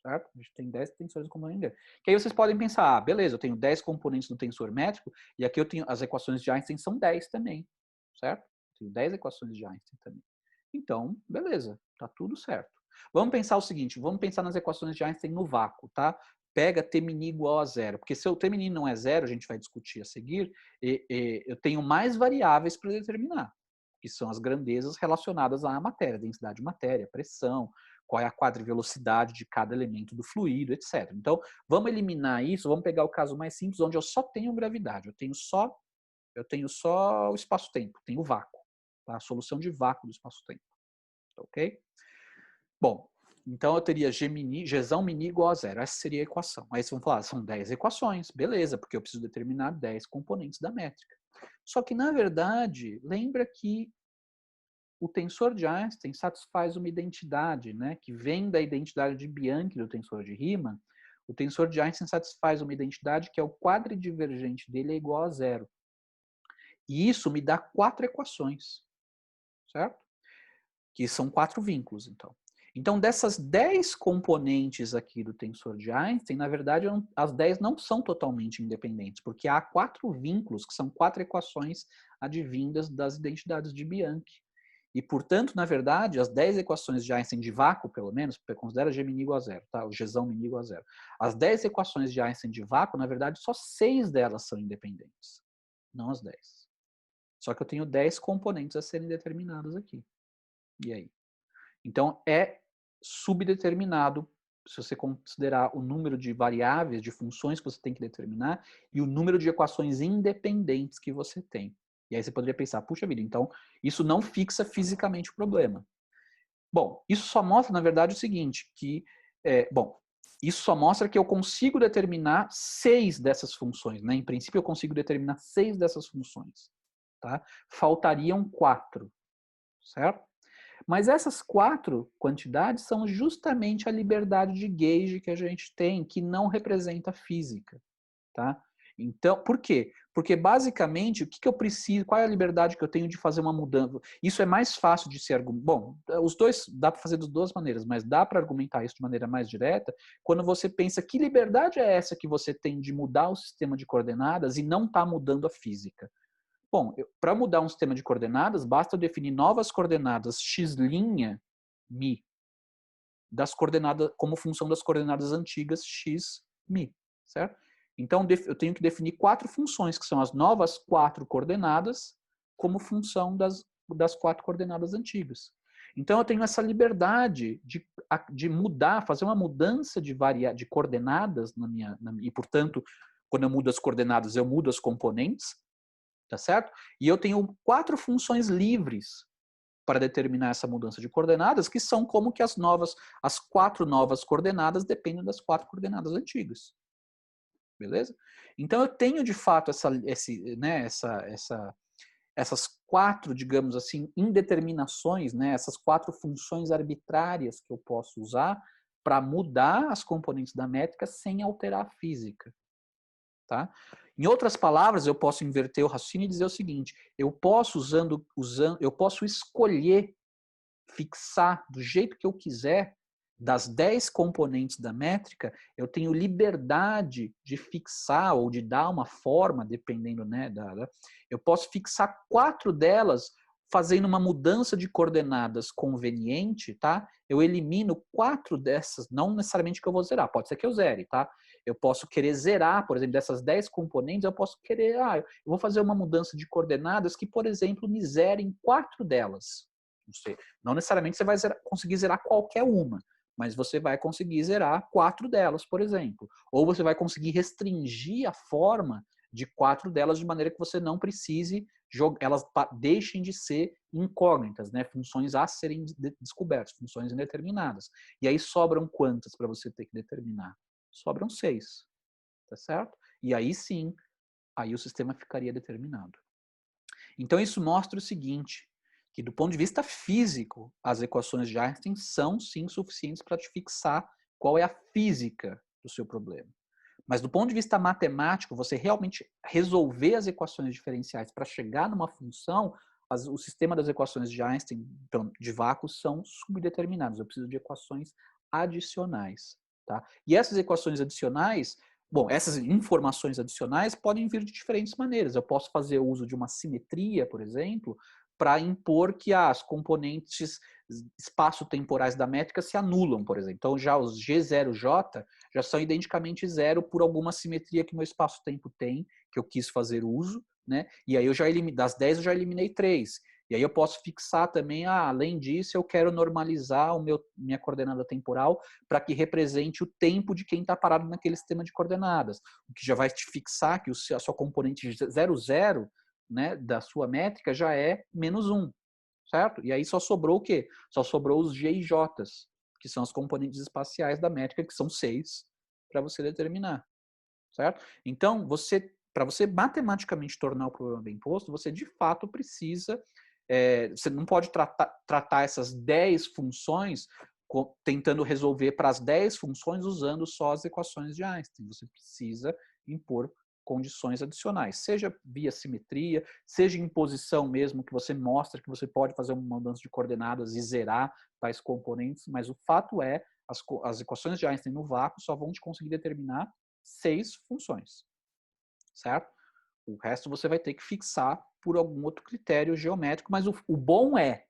certo? A gente tem 10 tensores componentes. Que aí vocês podem pensar, ah, beleza, eu tenho 10 componentes do tensor métrico e aqui eu tenho as equações de Einstein são 10 também, certo? Eu tenho 10 equações de Einstein também. Então, beleza, tá tudo certo. Vamos pensar o seguinte, vamos pensar nas equações de Einstein no vácuo, tá? Pega T min igual a zero, porque se o T min não é zero, a gente vai discutir a seguir, eu tenho mais variáveis para determinar, que são as grandezas relacionadas à matéria, densidade de matéria, pressão, qual é a quadrivelocidade de cada elemento do fluido, etc. Então, vamos eliminar isso, vamos pegar o caso mais simples, onde eu só tenho gravidade, eu tenho só o espaço-tempo, tenho o vácuo, tá? A solução de vácuo do espaço-tempo, ok? Bom, então eu teria Gzão mini igual a zero, essa seria a equação. Aí vocês vão falar, são 10 equações, beleza, porque eu preciso determinar 10 componentes da métrica. Só que, na verdade, lembra que o tensor de Einstein satisfaz uma identidade, né, que vem da identidade de Bianchi do tensor de Riemann. O tensor de Einstein satisfaz uma identidade que é o quadridivergente dele é igual a zero. E isso me dá 4 equações, certo? Que são 4 vínculos, então. Então, dessas 10 componentes aqui do tensor de Einstein, na verdade, as 10 não são totalmente independentes, porque há 4 vínculos, que são 4 equações advindas das identidades de Bianchi. E, portanto, na verdade, as 10 equações de Einstein de vácuo, pelo menos, considera G mini igual a zero, tá? O Gzão mini igual a zero. As 10 equações de Einstein de vácuo, na verdade, só 6 delas são independentes, não as 10. Só que eu tenho 10 componentes a serem determinados aqui. E aí? Então, é subdeterminado, se você considerar o número de variáveis, de funções que você tem que determinar, e o número de equações independentes que você tem. E aí você poderia pensar, puxa vida, então isso não fixa fisicamente o problema. Bom, isso só mostra, na verdade, o seguinte, que, isso só mostra que eu consigo determinar 6 dessas funções, né? Em princípio, eu consigo determinar 6 dessas funções, tá? Faltariam 4, certo? Mas essas 4 quantidades são justamente a liberdade de gauge que a gente tem, que não representa física, tá? Então, por quê? Porque basicamente, o que eu preciso, qual é a liberdade que eu tenho de fazer uma mudança? Isso é mais fácil de se argumentar. Bom, os dois, dá para fazer das duas maneiras, mas dá para argumentar isso de maneira mais direta quando você pensa que liberdade é essa que você tem de mudar o sistema de coordenadas e não está mudando a física. Bom, para mudar um sistema de coordenadas, basta eu definir novas coordenadas x' mi das coordenadas como função das coordenadas antigas x, mi, certo? Então eu tenho que definir 4 funções, que são as novas 4 coordenadas, como função das 4 coordenadas antigas. Então eu tenho essa liberdade de mudar, fazer uma mudança de coordenadas e, portanto, quando eu mudo as coordenadas, eu mudo as componentes, tá certo? E eu tenho 4 funções livres para determinar essa mudança de coordenadas, que são como que as 4 novas coordenadas dependem das 4 coordenadas antigas. Beleza? Então eu tenho de fato essas 4, digamos assim, indeterminações, né? Essas 4 funções arbitrárias que eu posso usar para mudar as componentes da métrica sem alterar a física. Tá? Em outras palavras, eu posso inverter o raciocínio e dizer o seguinte: eu posso eu posso escolher fixar do jeito que eu quiser, das 10 componentes da métrica, eu tenho liberdade de fixar ou de dar uma forma, dependendo, né, eu posso fixar 4 delas fazendo uma mudança de coordenadas conveniente, tá? Eu elimino 4 dessas, não necessariamente que eu vou zerar, pode ser que eu zere, tá? Eu posso querer zerar, por exemplo, dessas 10 componentes, eu posso querer, eu vou fazer uma mudança de coordenadas que, por exemplo, me zerem 4 delas. Não necessariamente você vai conseguir zerar qualquer uma, mas você vai conseguir zerar 4 delas, por exemplo. Ou você vai conseguir restringir a forma de 4 delas de maneira que você não precise elas deixem de ser incógnitas, né? Funções a serem descobertas, funções indeterminadas. E aí sobram quantas para você ter que determinar? Sobram 6, tá certo? E aí sim, aí o sistema ficaria determinado. Então isso mostra o seguinte, que do ponto de vista físico, as equações de Einstein são sim suficientes para te fixar qual é a física do seu problema. Mas do ponto de vista matemático, você realmente resolver as equações diferenciais para chegar numa função, o sistema das equações de Einstein de vácuo são subdeterminados. Eu preciso de equações adicionais. Tá? E essas equações adicionais, bom, essas informações adicionais podem vir de diferentes maneiras. Eu posso fazer uso de uma simetria, por exemplo, para impor que as componentes espaço-temporais da métrica se anulam, por exemplo. Então, já os G0J já são identicamente zero por alguma simetria que meu espaço-tempo tem, que eu quis fazer uso, né? E aí das 10 eu já eliminei 3. E aí eu posso fixar também, além disso, eu quero normalizar minha coordenada temporal para que represente o tempo de quem está parado naquele sistema de coordenadas. O que já vai te fixar que a sua componente 00, né, da sua métrica já é -1, certo? E aí só sobrou o quê? Só sobrou os G e J's, que são as componentes espaciais da métrica, que são 6, para você determinar, certo? Então, para você matematicamente tornar o problema bem posto, você de fato precisa, você não pode tratar essas 10 funções tentando resolver para as 10 funções usando só as equações de Einstein. Você precisa impor condições adicionais, seja via simetria, seja em posição mesmo, que você mostra que você pode fazer uma mudança de coordenadas e zerar tais componentes, mas o fato é, as equações de Einstein no vácuo só vão te conseguir determinar 6 funções, certo? O resto você vai ter que fixar por algum outro critério geométrico, mas o bom é,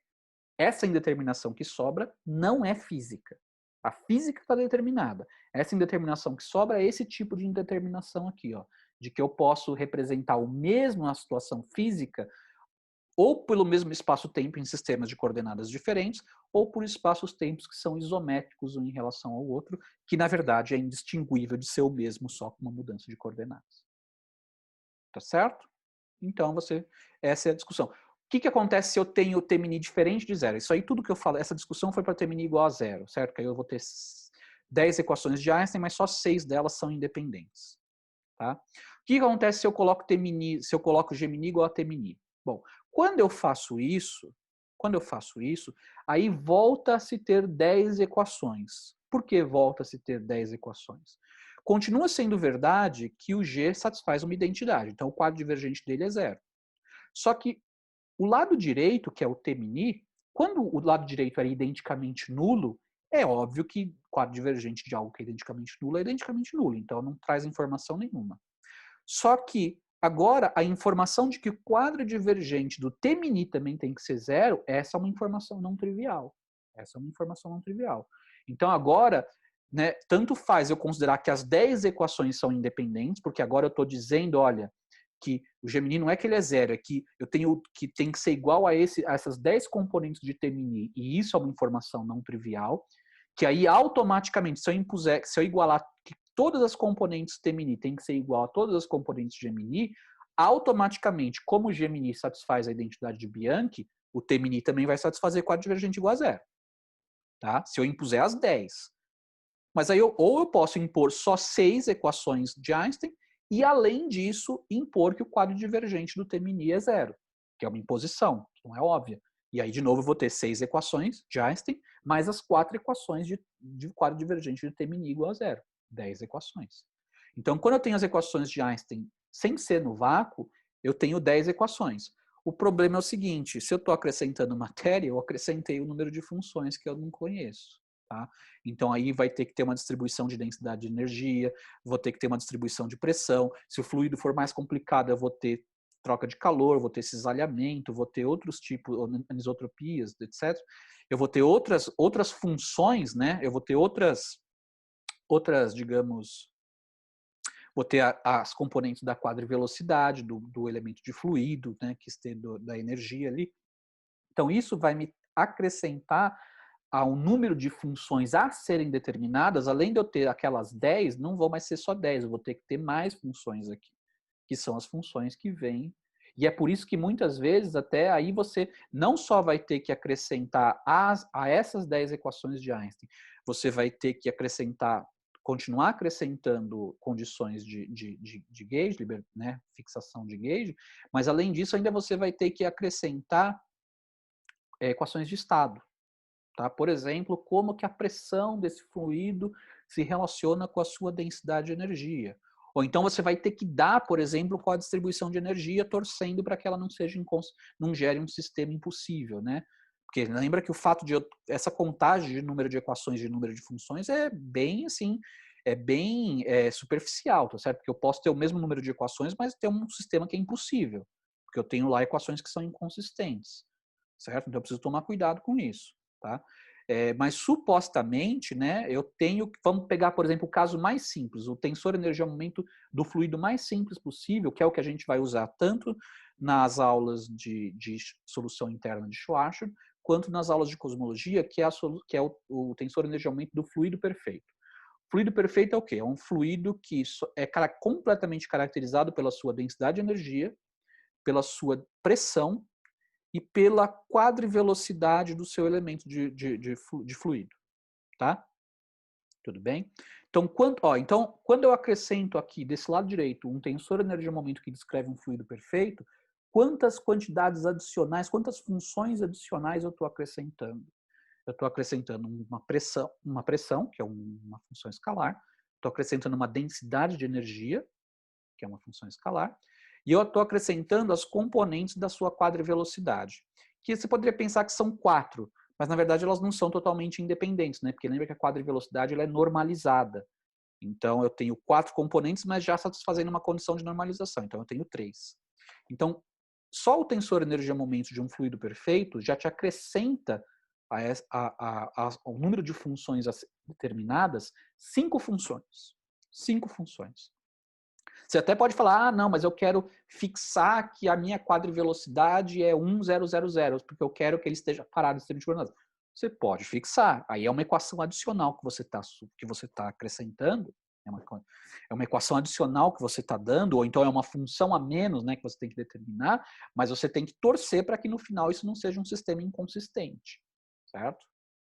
essa indeterminação que sobra não é física. A física está determinada. Essa indeterminação que sobra é esse tipo de indeterminação aqui, ó, de que eu posso representar o mesmo na situação física ou pelo mesmo espaço-tempo em sistemas de coordenadas diferentes, ou por espaços-tempos que são isométricos um em relação ao outro, que na verdade é indistinguível de ser o mesmo só com uma mudança de coordenadas. Tá certo? Então, essa é a discussão. O que acontece se eu tenho o T-mini diferente de zero? Isso aí, tudo que eu falo, essa discussão foi para T-mini igual a zero, certo? Que aí eu vou ter 10 equações de Einstein, mas só 6 delas são independentes. Tá? O que acontece se eu coloco T-mini, se eu coloco G-mini igual a T-mini? Bom, quando eu faço isso, aí volta a se ter 10 equações. Por que volta a se ter 10 equações? Continua sendo verdade que o G satisfaz uma identidade, então o quadro divergente dele é zero. Só que o lado direito, que é o T-mini, quando o lado direito era identicamente nulo, é óbvio que o quadro divergente de algo que é identicamente nulo, então não traz informação nenhuma. Só que agora a informação de que o quadro divergente do T-mini também tem que ser zero, essa é uma informação não trivial. Então agora, né, tanto faz eu considerar que as 10 equações são independentes, porque agora eu estou dizendo, olha, que o Gemini não é que ele é zero, é que eu tenho que tem que ser igual a essas 10 componentes de T-mini, e isso é uma informação não trivial, que aí automaticamente, se eu igualar que todas as componentes T-mini têm que ser igual a todas as componentes Gemini, automaticamente, como o Gemini satisfaz a identidade de Bianchi, o T-mini também vai satisfazer quadro divergente igual a zero. Tá? Se eu impuser as 10. Mas aí ou eu posso impor só 6 equações de Einstein e, além disso, impor que o quadro divergente do T-mini é zero, que é uma imposição, que não é óbvia. E aí, de novo, eu vou ter 6 equações de Einstein, mais as 4 equações de quadro divergente de T-mini igual a zero. 10 equações. Então, quando eu tenho as equações de Einstein sem ser no vácuo, eu tenho 10 equações. O problema é o seguinte, se eu estou acrescentando matéria, eu acrescentei o número de funções que eu não conheço. Tá? Então aí vai ter que ter uma distribuição de densidade de energia, vou ter que ter uma distribuição de pressão. Se o fluido for mais complicado, eu vou ter troca de calor, vou ter cisalhamento, vou ter outros tipos, anisotropias, etc. Eu vou ter outras funções, né? Eu vou ter outras, digamos, vou ter as componentes da quadrivelocidade, do elemento de fluido, né? Que esteja da energia ali. Então isso vai me acrescentar ao número de funções a serem determinadas, além de eu ter aquelas 10, não vão mais ser só 10, eu vou ter que ter mais funções aqui, que são as funções que vêm. E é por isso que muitas vezes até aí você não só vai ter que acrescentar a essas 10 equações de Einstein, você vai ter que continuar acrescentando condições de gauge, né, fixação de gauge, mas além disso ainda você vai ter que acrescentar equações de estado. Tá? Por exemplo, como que a pressão desse fluido se relaciona com a sua densidade de energia. Ou então você vai ter que dar, por exemplo, qual a distribuição de energia, torcendo para que ela não gere um sistema impossível, né? Porque lembra que o fato de essa contagem de número de equações, de número de funções, é bem assim, superficial, tá certo? Porque eu posso ter o mesmo número de equações, mas ter um sistema que é impossível, porque eu tenho lá equações que são inconsistentes, certo? Então eu preciso tomar cuidado com isso. Tá? Mas supostamente, né, eu tenho, vamos pegar, por exemplo, o caso mais simples, o tensor energia-momento do fluido mais simples possível, que é o que a gente vai usar tanto nas aulas de solução interna de Schwarzschild, quanto nas aulas de cosmologia, que é o tensor energia-momento do fluido perfeito. Fluido perfeito é o quê? É um fluido que é completamente caracterizado pela sua densidade de energia, pela sua pressão e pela quadrivelocidade do seu elemento de fluido, tá? Tudo bem? Então quando eu acrescento aqui, desse lado direito, um tensor energia-momento que descreve um fluido perfeito, quantas quantidades adicionais, quantas funções adicionais eu estou acrescentando? Eu estou acrescentando uma pressão, que é uma função escalar, estou acrescentando uma densidade de energia, que é uma função escalar, e eu estou acrescentando as componentes da sua quadrivelocidade, que você poderia pensar que são 4, mas na verdade elas não são totalmente independentes, né? Porque lembra que a quadrivelocidade ela é normalizada. Então eu tenho 4 componentes, mas já satisfazendo uma condição de normalização. Então eu tenho 3. Então só o tensor energia-momento de um fluido perfeito já te acrescenta ao número de funções determinadas 5 funções. 5 funções. Você até pode falar, não, mas eu quero fixar que a minha quadrivelocidade é 1,000, porque eu quero que ele esteja parado em sistema de coordenadas. Você pode fixar. Aí é uma equação adicional que você tá acrescentando. É uma equação adicional que você está dando, ou então é uma função a menos, né, que você tem que determinar, mas você tem que torcer para que no final isso não seja um sistema inconsistente, certo?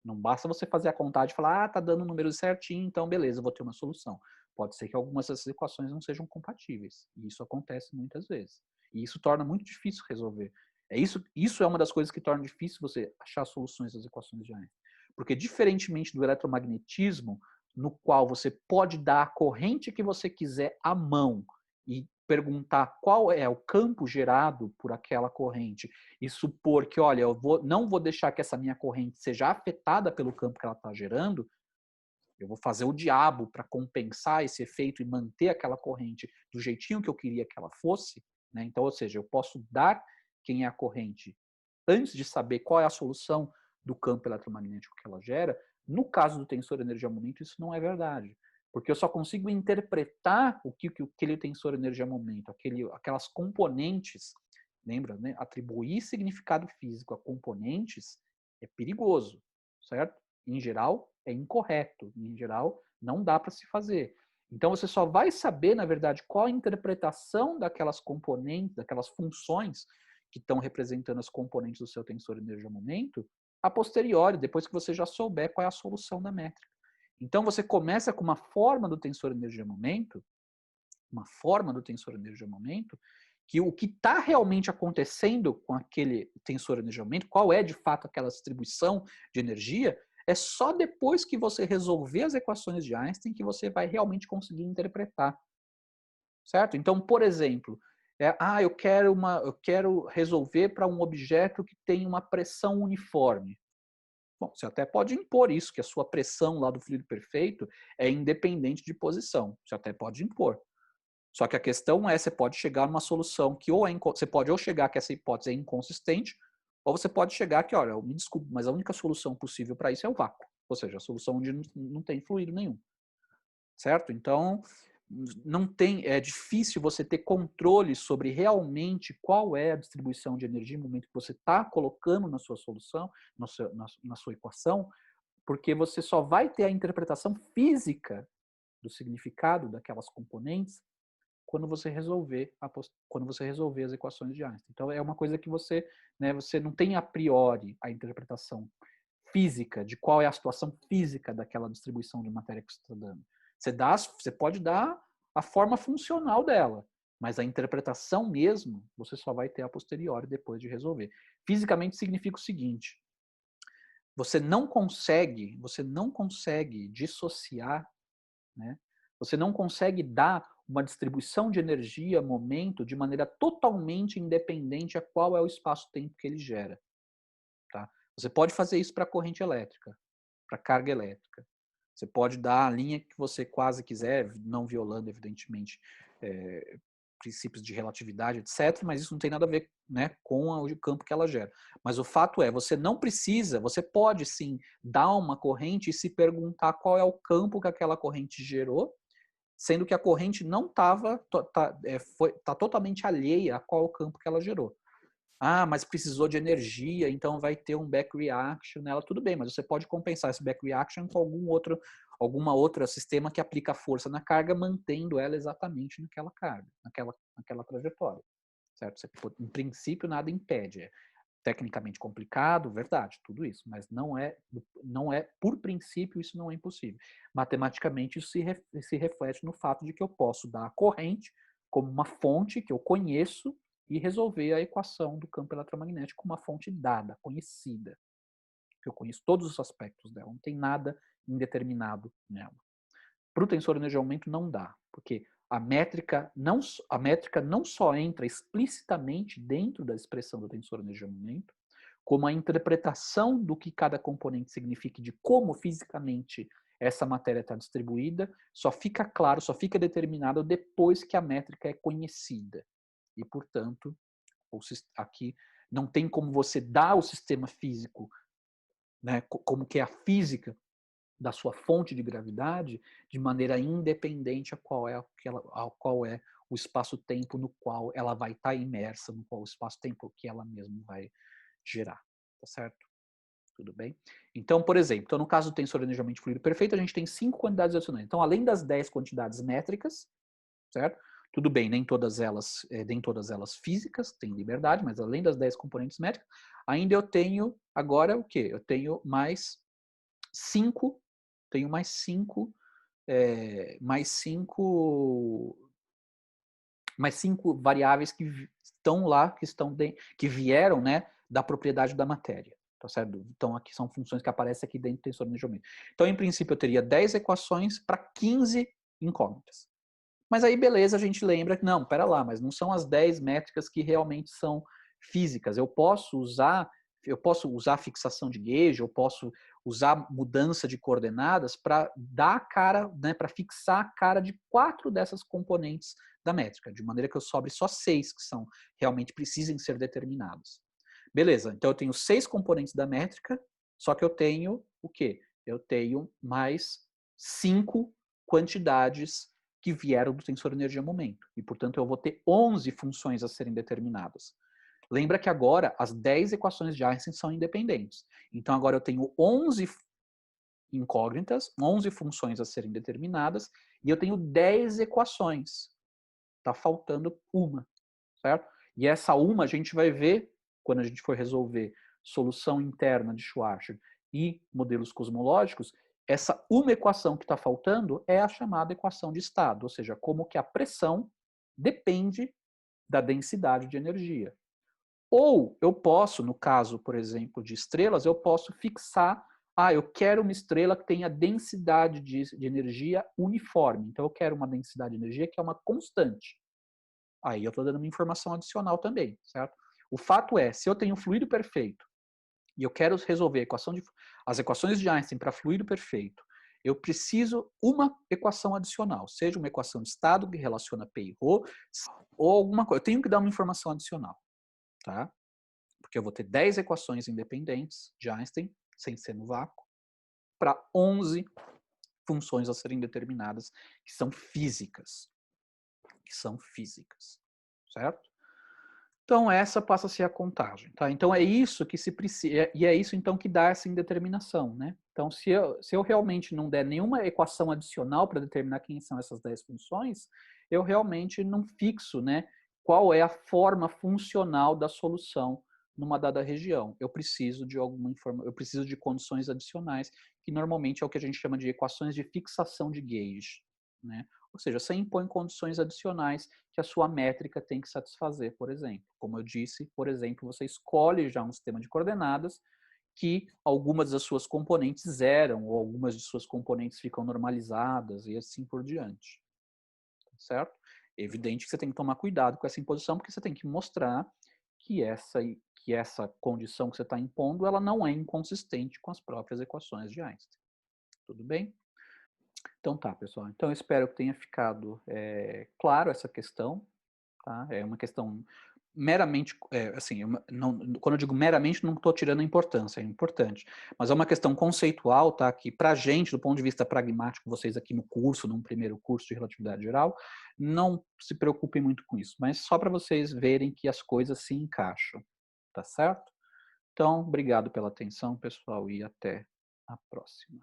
Não basta você fazer a contagem e falar, tá dando o número certinho, então beleza, eu vou ter uma solução. Pode ser que algumas dessas equações não sejam compatíveis. E isso acontece muitas vezes. E isso torna muito difícil resolver. Isso é uma das coisas que torna difícil você achar soluções das equações de Einstein. Porque diferentemente do eletromagnetismo, no qual você pode dar a corrente que você quiser à mão e perguntar qual é o campo gerado por aquela corrente e supor que, olha, não vou deixar que essa minha corrente seja afetada pelo campo que ela está gerando, eu vou fazer o diabo para compensar esse efeito e manter aquela corrente do jeitinho que eu queria que ela fosse, né? Então, ou seja, eu posso dar quem é a corrente antes de saber qual é a solução do campo eletromagnético que ela gera. No caso do tensor energia-momento, isso não é verdade. Porque eu só consigo interpretar o que aquele tensor energia-momento, aquelas componentes, lembra, né? Atribuir significado físico a componentes é perigoso, certo? Em geral, é incorreto. Em geral, não dá para se fazer. Então, você só vai saber, na verdade, qual a interpretação daquelas componentes, daquelas funções que estão representando as componentes do seu tensor energia-momento, a posteriori, depois que você já souber qual é a solução da métrica. Então, você começa com uma forma do tensor energia-momento, que o que está realmente acontecendo com aquele tensor energia-momento, qual é de fato aquela distribuição de energia, é só depois que você resolver as equações de Einstein que você vai realmente conseguir interpretar. Certo? Então, por exemplo, eu quero resolver para um objeto que tem uma pressão uniforme. Bom, você até pode impor isso, que a sua pressão lá do fluido perfeito é independente de posição. Você até pode impor. Só que a questão é, você pode chegar a uma solução que você pode ou chegar que essa hipótese é inconsistente, ou você pode chegar que, olha, me desculpe, mas a única solução possível para isso é o vácuo. Ou seja, a solução onde não tem fluido nenhum. Certo? Então, é difícil você ter controle sobre realmente qual é a distribuição de energia no momento que você está colocando na sua solução, na sua equação, porque você só vai ter a interpretação física do significado daquelas componentes quando você resolver as equações de Einstein. Então é uma coisa que você não tem a priori a interpretação física de qual é a situação física daquela distribuição de matéria que você está dando. Você pode dar a forma funcional dela, mas a interpretação mesmo você só vai ter a posteriori depois de resolver. Fisicamente significa o seguinte: você não consegue dissociar, né? Você não consegue dar uma distribuição de energia, momento, de maneira totalmente independente a qual é o espaço-tempo que ele gera. Tá? Você pode fazer isso para a corrente elétrica, para a carga elétrica. Você pode dar a linha que você quase quiser, não violando, evidentemente, princípios de relatividade, etc., mas isso não tem nada a ver, né, com o campo que ela gera. Mas o fato é, você não precisa, você pode sim dar uma corrente e se perguntar qual é o campo que aquela corrente gerou, sendo que a corrente não estava, tá totalmente alheia a qual campo que ela gerou. Ah, mas precisou de energia, então vai ter um back reaction nela. Tudo bem, mas você pode compensar esse back reaction com alguma outra sistema que aplica força na carga, mantendo ela exatamente naquela carga, naquela trajetória. Certo? Você, em princípio, nada impede. É tecnicamente complicado, verdade, tudo isso, mas não é, por princípio, isso não é impossível. Matematicamente, isso se reflete no fato de que eu posso dar a corrente como uma fonte que eu conheço e resolver a equação do campo eletromagnético com uma fonte dada, conhecida, que eu conheço todos os aspectos dela, não tem nada indeterminado nela. Para o tensor energia aumento não dá, porque a métrica não só entra explicitamente dentro da expressão do tensor energia aumento, como a interpretação do que cada componente significa, de como fisicamente essa matéria está distribuída, só fica claro, só fica determinado depois que a métrica é conhecida. E, portanto, aqui não tem como você dar o sistema físico, né, como que é a física da sua fonte de gravidade, de maneira independente a qual é o espaço-tempo no qual ela vai estar imersa, no qual o espaço-tempo que ela mesma vai gerar. Tá certo? Tudo bem? Então, por exemplo, no caso do tensor de energiamento fluido perfeito, a gente tem 5 quantidades adicionais. Então, além das 10 quantidades métricas, certo? Tudo bem, nem todas elas físicas, têm liberdade, mas além das 10 componentes métricas, ainda eu tenho agora o quê? Eu tenho mais 5, mais cinco variáveis que estão lá, que vieram, né, da propriedade da matéria. Tá certo? Então, aqui são funções que aparecem aqui dentro do tensor de geometria. Então, em princípio, eu teria 10 equações para 15 incógnitas. Mas aí, beleza, a gente lembra que, não, pera lá, mas não são as 10 métricas que realmente são físicas. Eu posso usar fixação de gauge, eu posso usar mudança de coordenadas para dar a cara, né, para fixar a cara de 4 dessas componentes da métrica, de maneira que eu sobre só 6 que são realmente precisem ser determinadas. Beleza, então eu tenho 6 componentes da métrica, só que eu tenho o quê? Eu tenho mais 5 quantidades que vieram do tensor energia-momento. E, portanto, eu vou ter 11 funções a serem determinadas. Lembra que agora as 10 equações de Einstein são independentes. Então, agora eu tenho 11 incógnitas, 11 funções a serem determinadas, e eu tenho 10 equações. Está faltando uma, certo? E essa uma a gente vai ver quando a gente for resolver solução interna de Schwarzschild e modelos cosmológicos. Essa uma equação que está faltando é a chamada equação de estado, ou seja, como que a pressão depende da densidade de energia. Ou eu posso, no caso, por exemplo, de estrelas, eu posso fixar, eu quero uma estrela que tenha densidade de energia uniforme. Então, eu quero uma densidade de energia que é uma constante. Aí eu estou dando uma informação adicional também, certo? O fato é, se eu tenho um fluido perfeito e eu quero resolver as equações de Einstein para fluido perfeito, eu preciso uma equação adicional, seja uma equação de estado que relaciona P e Rho, ou alguma coisa. Eu tenho que dar uma informação adicional, tá? Porque eu vou ter 10 equações independentes de Einstein, sem ser no vácuo, para 11 funções a serem determinadas, que são físicas. Certo? Então, essa passa a ser a contagem. Tá? Então, é isso que se precisa, e é isso então que dá essa indeterminação. Né? Então, se eu realmente não der nenhuma equação adicional para determinar quem são essas 10 funções, eu realmente não fixo, né, qual é a forma funcional da solução numa dada região. Eu preciso de eu preciso de condições adicionais, que normalmente é o que a gente chama de equações de fixação de gauge. Né? Ou seja, você impõe condições adicionais que a sua métrica tem que satisfazer, por exemplo. Como eu disse, por exemplo, você escolhe já um sistema de coordenadas que algumas das suas componentes zeram, ou algumas de suas componentes ficam normalizadas, e assim por diante. Certo? É evidente que você tem que tomar cuidado com essa imposição, porque você tem que mostrar que essa condição que você está impondo, ela não é inconsistente com as próprias equações de Einstein. Tudo bem? Então tá, pessoal. Então eu espero que tenha ficado claro essa questão. tá? É uma questão meramente, assim, quando eu digo meramente, não estou tirando a importância, é importante. Mas é uma questão conceitual, tá? Que para a gente, do ponto de vista pragmático, vocês aqui no curso, num primeiro curso de relatividade geral, não se preocupem muito com isso. Mas só para vocês verem que as coisas se encaixam, tá certo? Então, obrigado pela atenção, pessoal, e até a próxima.